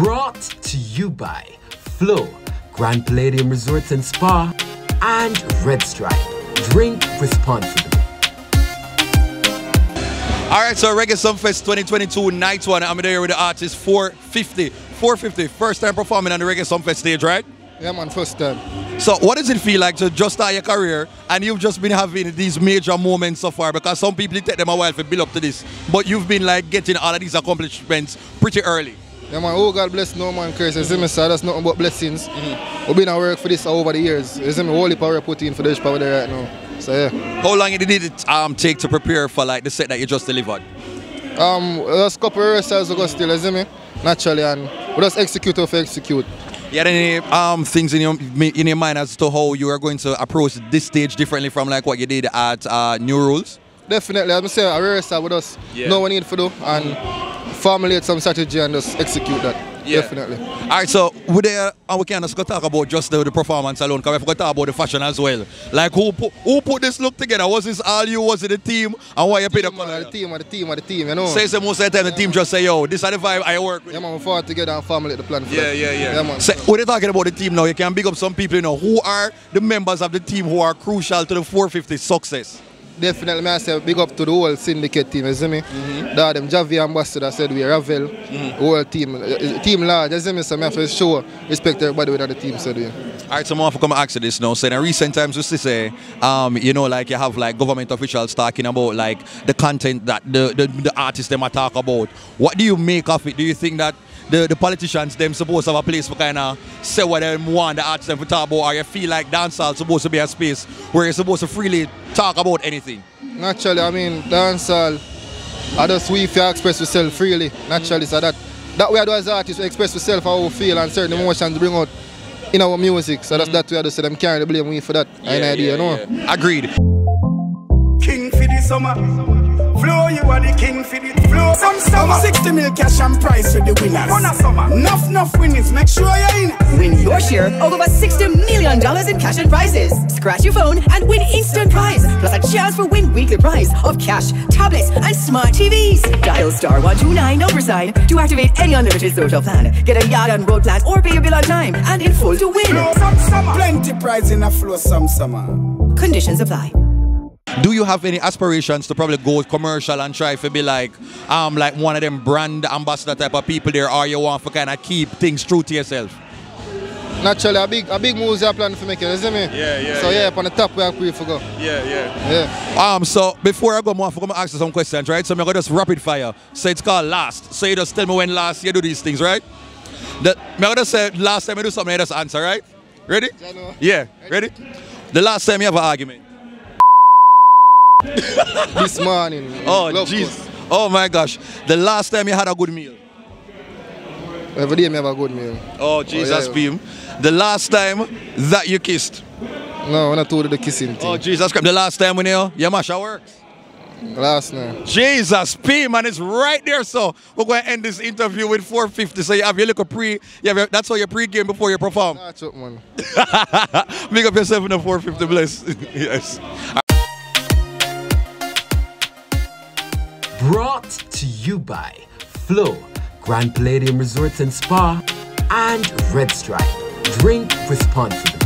Brought to you by Flow, Grand Palladium Resorts and Spa, and Red Stripe. Drink responsibly. Alright, so Reggae Sumfest 2022 night one. I'm there with the artist 450. 450, first time performing on the Reggae Sumfest stage, right? Yeah, man, first time. So what does it feel like to just start your career and you've just been having these major moments so far? Because some people take them a while to build up to this, but you've been like getting all of these accomplishments pretty early. Yeah, man, oh God bless no man curse. You see me, sir, that's nothing but blessings. We've been at work for this over the years. You see me, holy power put in for this power there right now. So yeah. How long did it take to prepare for like the set that you just delivered? Just a couple of rehearsals ago still, you see me, naturally, and we just execute or execute. You had any things in your mind as to how you are going to approach this stage differently from like what you did at New Rules? Definitely, as I say, a rehearsal with us, know what we need to do, and formulate some strategy and just execute that. Yeah. Definitely. Alright, so we can just go talk about just the performance alone, because we forgot to talk about the fashion as well. Like who put this look together? Was this all you? Was it the team? And why you paid the color? The team, you know. Say most of the time the team just say, yo, this is the vibe I work with. Yeah, man, we fought together and formulate the plan for that. Yeah, man. So, when you're talking about the team now, you can big up some people, you know, who are the members of the team who are crucial to the 450 success. Definitely, I say big up to the whole syndicate team, you see me? That them Javi ambassador said we Ravel, the whole team large, you see me? So I have to show respect to everybody within the team said we. Alright, so I have to come ask you this now. So in recent times, just to say, you know, like you have like government officials talking about like the content that the artists them are talk about. What do you make of it? Do you think that the politicians them supposed to have a place for kind of say what they want the artists them to talk about, or you feel like dancehall supposed to be a space where you're supposed to freely talk about anything? Naturally, I mean, dancehall, I just we feel express yourself freely. Naturally, so that way I do as artists, we express yourself how we feel and certain emotions bring out in our music. So that's that way I just say them carry the blame we for that. You know? Agreed. King for the summer. Flow, you are the king for the flow. Some summer 60 mil cash and prize for the winners. Enough winnings, make sure you're in it. Win your share of over $60 million in cash and prizes. Scratch your phone and win instant prize, plus a chance for win weekly prize of cash, tablets, and smart TVs. Dial *129 number sign to activate any unlimited social plan. Get a yard and road plan or pay your bill on time and in full to win. Flow, some summer. Plenty prize in a flow, some summer. Conditions apply. Do you have any aspirations to probably go commercial and try to be like one of them brand ambassador type of people there, or you want to kind of keep things true to yourself? Naturally, a big moves are planned for making, you see me? So yeah, on the top where I pray for go. So before I go, I'm going to ask you some questions, right? So I'm going to just rapid fire. So it's called last. So you just tell me when last you do these things, right? I'm going to say last time you do something, you just answer, right? Ready? Yeah, ready? The last time you have an argument. This morning. Oh, jeez. Oh, my gosh. The last time you had a good meal? Every day I have a good meal. Oh, Jesus, Beam. The last time that you kissed? No, when I told you the kissing thing. Oh, Jesus Christ. The last time when your masha works? Last night. Jesus, P, man, it's right there. So we're going to end this interview with 450. So you have your little that's how you pre-game before you perform. That's up, man. Big up yourself in the 450, bless. Yes. Brought to you by Flow, Grand Palladium Resorts and Spa, and Red Stripe. Drink responsibly.